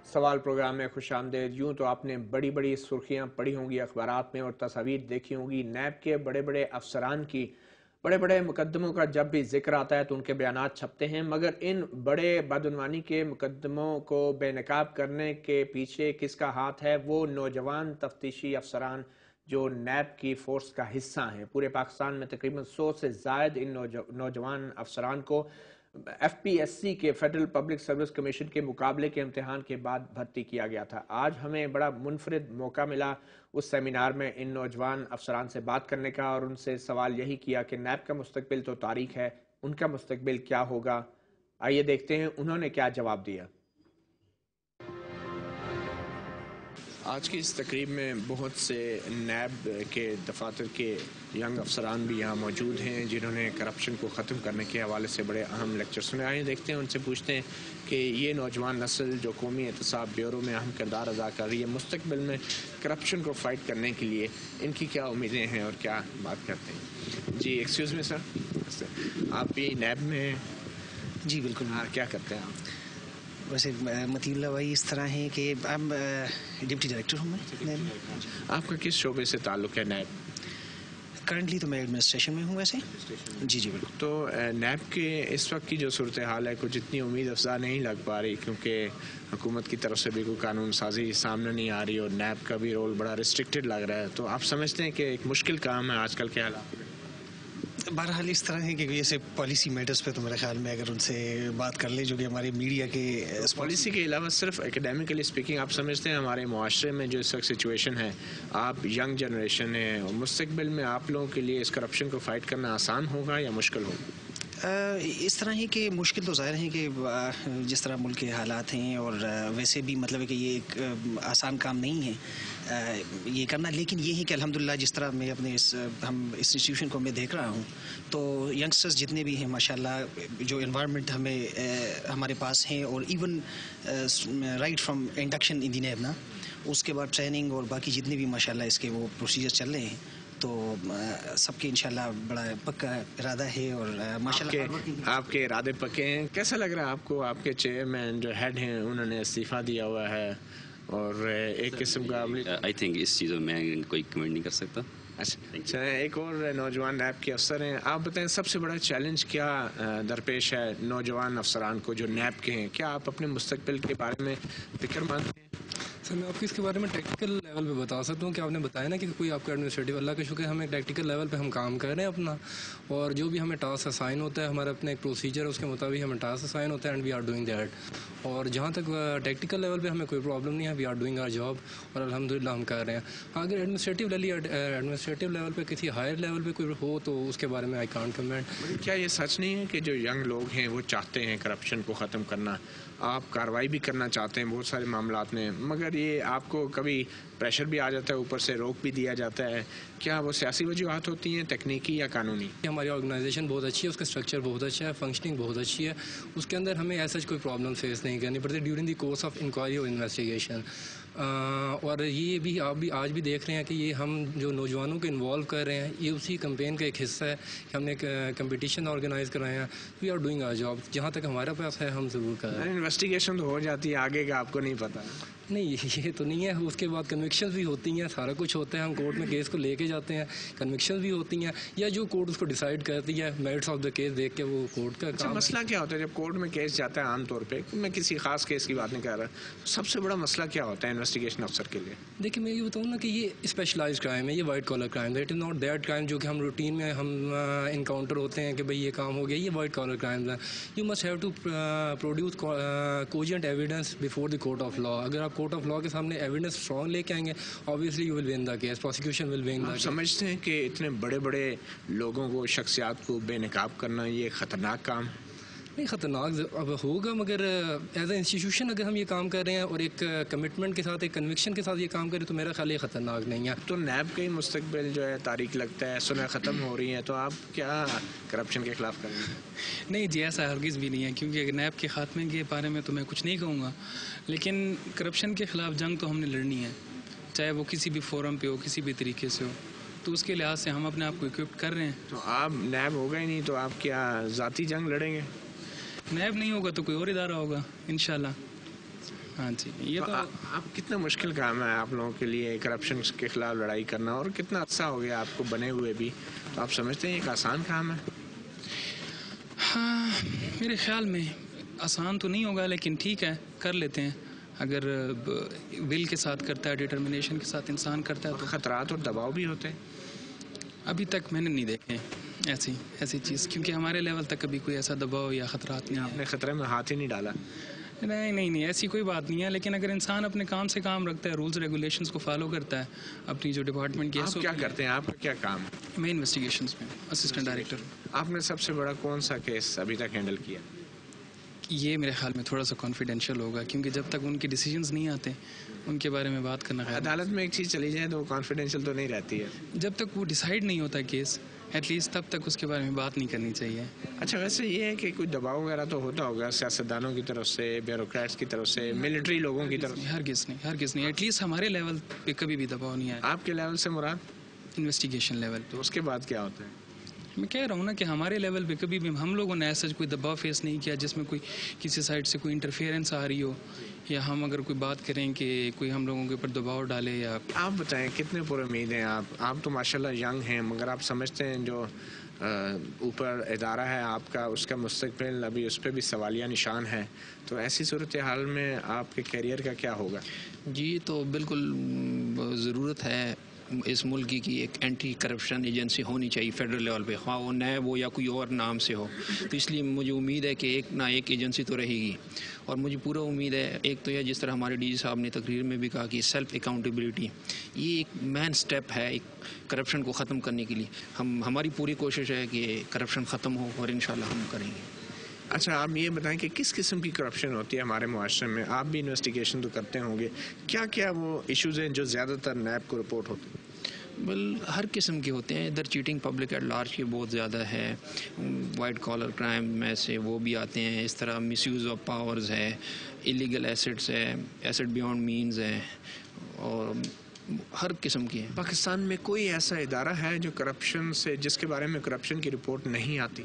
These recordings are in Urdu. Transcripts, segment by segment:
سوال پروگرام میں خوش آمدید۔ یوں تو آپ نے بڑی بڑی سرخیاں پڑھی ہوں گی اخبارات میں اور تصاویر دیکھی ہوں گی نیب کے بڑے بڑے افسران کی، بڑے بڑے مقدموں کا جب بھی ذکر آتا ہے تو ان کے بیانات چھپتے ہیں، مگر ان بڑے بدعنوانی کے مقدموں کو بے نقاب کرنے کے پیچھے کس کا ہاتھ ہے؟ وہ نوجوان تفتیشی افسران جو نیب کی فورس کا حصہ ہیں۔ پورے پاکستان میں تقریباً 100 سے زائد ان نوجوان افسران کو ایف پی ایس سی کے فیڈرل پبلک سروس کمیشن کے مقابلے کے امتحان کے بعد بھرتی کیا گیا تھا۔ آج ہمیں بڑا منفرد موقع ملا اس سیمینار میں ان نوجوان افسران سے بات کرنے کا، اور ان سے سوال یہی کیا کہ نیب کا مستقبل تو تاریک ہے، ان کا مستقبل کیا ہوگا؟ آئیے دیکھتے ہیں انہوں نے کیا جواب دیا۔ آج کی اس تقریب میں بہت سے نیب کے دفاتر کے ینگ افسران بھی یہاں موجود ہیں جنہوں نے کرپشن کو ختم کرنے کے حوالے سے بڑے اہم لیکچر سنے۔ آئے دیکھتے ہیں، ان سے پوچھتے ہیں کہ یہ نوجوان نسل جو قومی احتساب بیورو میں اہم کردار ادا کر رہی ہے، مستقبل میں کرپشن کو فائٹ کرنے کے لیے ان کی کیا امیدیں ہیں اور کیا بات کرتے ہیں۔ جی ایکسکیوز می سر، آپ بھی نیب میں؟ جی بالکل۔ کیا کرتے ہیں آپ؟ ویسے متین اللہ بھائی اس طرح ہیں کہ ڈپٹی ڈائریکٹر ہوں میں۔ آپ کا کس شعبے سے تعلق ہے نیب؟ کرنٹلی تو میں ایڈمنسٹریشن میں ہوں ویسے۔ جی جی بالکل۔ تو نیب کے اس وقت کی جو صورتحال ہے کچھ اتنی امید افزا نہیں لگ پا رہی، کیونکہ حکومت کی طرف سے بھی کوئی قانون سازی سامنے نہیں آ رہی اور نیب کا بھی رول بڑا ریسٹرکٹڈ لگ رہا ہے، تو آپ سمجھتے ہیں کہ ایک مشکل کام ہے آج کل کے حالات میں؟ بہرحال اس طرح ہے کہ جیسے پالیسی میٹرز پہ تو میرے خیال میں اگر ان سے بات کر لیں جو کہ ہمارے میڈیا کے پالیسی کے علاوہ صرف اکیڈیمکلی اسپیکنگ آپ سمجھتے ہیں ہمارے معاشرے میں جو اس وقت سچویشن ہے، آپ ینگ جنریشن ہے، اور مستقبل میں آپ لوگوں کے لیے اس کرپشن کو فائٹ کرنا آسان ہوگا یا مشکل ہوگا؟ اس طرح ہے کہ مشکل تو ظاہر ہے کہ جس طرح ملک کے حالات ہیں اور ویسے بھی مطلب ہے کہ یہ ایک آسان کام نہیں ہے یہ کرنا، لیکن یہ ہے کہ الحمدللہ جس طرح میں اپنے ہم انسٹیٹیوشن کو میں دیکھ رہا ہوں تو ینگسٹرز جتنے بھی ہیں ماشاءاللہ جو انوائرمنٹ ہمارے پاس ہیں، اور even right from induction in the NAB نا، اس کے بعد ٹریننگ اور باقی جتنے بھی ماشاءاللہ اس کے وہ پروسیجر چل رہے ہیں، تو سب کے انشاءاللہ بڑا پکا ارادہ ہے اور ماشاءاللہ آپ کے ارادے پکے ہیں۔ کیسا لگ رہا ہے آپ کو؟ آپ کے چیئرمین جو ہیڈ ہیں انہوں نے استعفیٰ دیا ہوا ہے اور ایک قسم کا آئی تھنک اس چیزوں میں کوئی کمنٹ نہیں کر سکتا۔ اچھا، ایک اور نوجوان نیب کے افسر ہیں، آپ بتائیں سب سے بڑا چیلنج کیا درپیش ہے نوجوان افسران کو جو نیب کے ہیں؟ کیا آپ اپنے مستقبل کے بارے میں فکر مند ہیں؟ سر میں آپ کو اس کے بارے میں ٹیکٹیکل لیول پہ بتا سکتا ہوں کہ آپ نے بتایا نا کہ کوئی آپ کا ایڈمنسٹریٹو، اللہ کا شکر ہے ہمیں ٹیکٹیکل لیول پہ ہم کام کر رہے ہیں اپنا، اور جو بھی ہمیں ٹاسک اسائن ہوتا ہے ہمارا اپنا ایک پروسیجر ہے، اس کے مطابق ہمیں ٹاسک اسائن ہوتا ہے and we are doing that, اور جہاں تک ٹیکٹیکل لیول پہ ہمیں کوئی پرابلم نہیں ہے، we are doing our job اور الحمدللہ ہم کر رہے ہیں۔ ہاں اگر ایڈمنسٹریٹو لیول پہ کسی ہائر لیول پہ کوئی ہو تو اس کے بارے میں آئی کانٹ کمنٹ۔ کیا یہ سچ نہیں ہے کہ جو ینگ لوگ ہیں وہ چاہتے ہیں کرپشن کو ختم کرنا، آپ کارروائی بھی کرنا چاہتے ہیں بہت سارے معاملات میں، مگر یہ آپ کو کبھی پریشر بھی آ جاتا ہے، اوپر سے روک بھی دیا جاتا ہے؟ کیا وہ سیاسی وجوہات ہوتی ہیں، تکنیکی یا قانونی؟ ہماری آرگنائزیشن بہت اچھی ہے، اس کا اسٹرکچر بہت اچھا ہے، فنکشننگ بہت اچھی ہے، اس کے اندر ہمیں ایسا کوئی پرابلم فیس نہیں کرنی پڑتی during the course of inquiry اور انویسٹیگیشن۔ اور یہ بھی آپ بھی آج بھی دیکھ رہے ہیں کہ یہ ہم جو نوجوانوں کو انوالو کر رہے ہیں یہ اسی کمپین کا ایک حصہ ہے کہ ہم نے ایک کمپٹیشن آرگنائز کرائے ہیں، we are doing our job, جہاں تک ہمارے پاس ہے ہم ضرور کر رہے ہیں۔ انویسٹیگیشن تو ہو جاتی ہے، آگے کا آپ کو نہیں پتا؟ نہیں یہ تو نہیں ہے، اس کے بعد کنوکشنز بھی ہوتی ہیں، سارا کچھ ہوتا ہے، ہم کورٹ میں کیس کو لے کے جاتے ہیں، کنوکشنز بھی ہوتی ہیں، یا جو کورٹ اس کو ڈیسائیڈ کرتی ہے میرٹس آف دا کیس دیکھ کے وہ کورٹ کا کام۔ مسئلہ کیا ہوتا ہے جب کورٹ میں کیس جاتا ہے؟ عام طور پہ میں کسی خاص کیس کی بات نہیں کر رہا، سب سے بڑا مسئلہ کیا ہوتا ہے انویسٹیگیشن افسر کے لیے؟ دیکھیں میں یہ بتاؤں نا کہ یہ اسپیشلائزڈ کرائم ہے، یہ وائٹ کالر کرائم ہے، it is not that crime جو کہ ہم روٹین میں ہم انکاؤنٹر ہوتے ہیں کہ بھئی یہ کام ہو گیا، یہ وائٹ کالر کرائمز ہیں۔ You must have to produce cogent evidence before the court of law. اگر آپ کورٹ آف لا کے سامنے ایویڈنس اسٹرانگ لے کے آئیں گے obviously you will win the case, prosecution will win the case۔ سمجھتے ہیں کہ اتنے بڑے بڑے لوگوں کو، شخصیات کو بے نقاب کرنا یہ خطرناک کام ہے؟ نہیں خطرناک اب ہوگا، مگر ایز اے انسٹیٹیوشن اگر ہم یہ کام کر رہے ہیں اور ایک کمٹمنٹ کے ساتھ، ایک کنوکشن کے ساتھ یہ کام کریں تو میرا خیال یہ خطرناک نہیں ہے۔ تو نیب کا ہی مستقبل جو ہے تاریک لگتا ہے، سنیں ختم ہو رہی ہیں، تو آپ کیا کرپشن کے خلاف کریں گے؟ نہیں جی ایسا ہرگز بھی نہیں ہے، کیونکہ نیب کے خاتمے کے بارے میں تو میں کچھ نہیں کہوں گا، لیکن کرپشن کے خلاف جنگ تو ہم نے لڑنی ہے، چاہے وہ کسی بھی فورم پہ ہو، کسی بھی طریقے سے ہو، تو اس کے لحاظ سے ہم اپنے آپ کو اکوپڈ کر رہے ہیں۔ تو آپ نیب ہوگا ہی نہیں تو آپ کیا ذاتی جنگ لڑیں گے؟ نیب نہیں ہوگا تو کوئی اور ادارہ ہوگا انشاءاللہ۔ ہاں جی، یہ تو آپ کتنا مشکل کام ہے آپ لوگوں کے لیے کرپشن کے خلاف لڑائی کرنا، اور کتنا عرصہ ہو گیا آپ کو بنے ہوئے بھی، تو آپ سمجھتے ہیں ایک آسان کام ہے؟ ہاں، میرے خیال میں آسان تو نہیں ہوگا، لیکن ٹھیک ہے، کر لیتے ہیں. اگر ول کے ساتھ کرتا ہے، ڈٹرمنیشن کے ساتھ انسان کرتا ہے تو. خطرات اور دباؤ بھی ہوتے ہیں؟ ابھی تک میں نے نہیں دیکھے ایسی چیز، کیونکہ ہمارے لیول تک کبھی کوئی ایسا دباؤ یا خطرات نہیں آپ نے خطرے میں ہاتھ ہی نہیں ڈالا؟ نہیں، ایسی کوئی بات نہیں ہے. لیکن اگر انسان اپنے کام سے کام رکھتا ہے، رولز ریگولیشنز کو فالو کرتا ہے، اپنی جو ڈپارٹمنٹ کی. آپ کیا کرتے ہیں؟ آپ کا کیا کام ہے؟ میں انویسٹیگیشنز میں اسسٹنٹ ڈائریکٹر. آپ نے سب سے بڑا کون سا کیس ابھی تک ہینڈل کیا؟ یہ میرے خیال میں تھوڑا سا کانفیڈینشیل ہوگا، کیونکہ جب تک ان کے ڈیسیجنز نہیں آتے ان کے بارے میں بات کرنا خیال. عدالت میں ایک چیز چلی جائے تو وہ کانفیڈینشیل تو نہیں رہتی ہے. جب تک وہ ڈیسائیڈ نہیں ہوتا کیس، ایٹ لیسٹ تب تک اس کے بارے میں بات نہیں کرنی چاہیے. اچھا، ویسے یہ ہے کہ کوئی دباؤ وغیرہ تو ہوتا ہوگا سیاستدانوں کی طرف سے، بیوروکریٹس کی طرف سے، ملٹری لوگوں کی طرف سے؟ ہرگز نہیں. ایٹ لیسٹ ہمارے لیول پہ کبھی بھی دباؤ نہیں آیا. آپ کے لیول سے مراد انویسٹیگیشن لیول پہ. تو اس کے بعد کیا ہوتا ہے؟ میں کہہ رہا ہوں نا کہ ہمارے لیول پہ کبھی بھی ہم لوگوں نے ایسا کوئی دباؤ فیس نہیں کیا جس میں کوئی کسی سائڈ سے کوئی انٹرفیئرنس آ رہی ہو، یا ہم اگر کوئی بات کریں کہ کوئی ہم لوگوں کے اوپر دباؤ ڈالے. یا آپ بتائیں کتنے پر امید ہیں آپ تو ماشاءاللہ ینگ ہیں، مگر آپ سمجھتے ہیں جو اوپر ادارہ ہے آپ کا، اس کا مستقبل ابھی اس پہ بھی سوالیہ نشان ہے، تو ایسی صورتحال میں آپ کے کیریئر کا کیا ہوگا؟ جی تو بالکل ضرورت ہے اس ملک کی ایک اینٹی کرپشن ایجنسی ہونی چاہیے فیڈرل لیول پہ، خواہ وہ نیب ہو یا کوئی اور نام سے ہو. تو اس لیے مجھے امید ہے کہ ایک نہ ایک ایجنسی تو رہے گی، اور مجھے پورا امید ہے. ایک تو یہ جس طرح ہمارے ڈی جی صاحب نے تقریر میں بھی کہا کہ سیلف اکاؤنٹیبلٹی یہ ایک مین سٹیپ ہے ایک کرپشن کو ختم کرنے کے لیے. ہماری پوری کوشش ہے کہ کرپشن ختم ہو، اور انشاءاللہ ہم کریں گے. اچھا، آپ یہ بتائیں کہ کس قسم کی کرپشن ہوتی ہے ہمارے معاشرے میں؟ آپ بھی انویسٹیگیشن تو کرتے ہوں گے، کیا وہ ایشوز ہیں جو زیادہ تر نیب کو رپورٹ ہوتے ہیں؟ ہر قسم کے ہوتے ہیں. ادھر چیٹنگ پبلک ایٹ لارج کی بہت زیادہ ہے، وائٹ کالر کرائم میں سے وہ بھی آتے ہیں. اس طرح مس یوز آف پاورز ہے، ایلیگل ایسٹس ہے، ایسٹ بیونڈ مینز ہے، اور ہر قسم کی ہیں. پاکستان میں کوئی ایسا ادارہ ہے جو کرپشن سے، جس کے بارے میں کرپشن کی رپورٹ نہیں آتی؟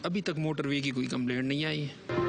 ابھی تک موٹر وے کی کوئی کمپلینٹ نہیں آئی ہے.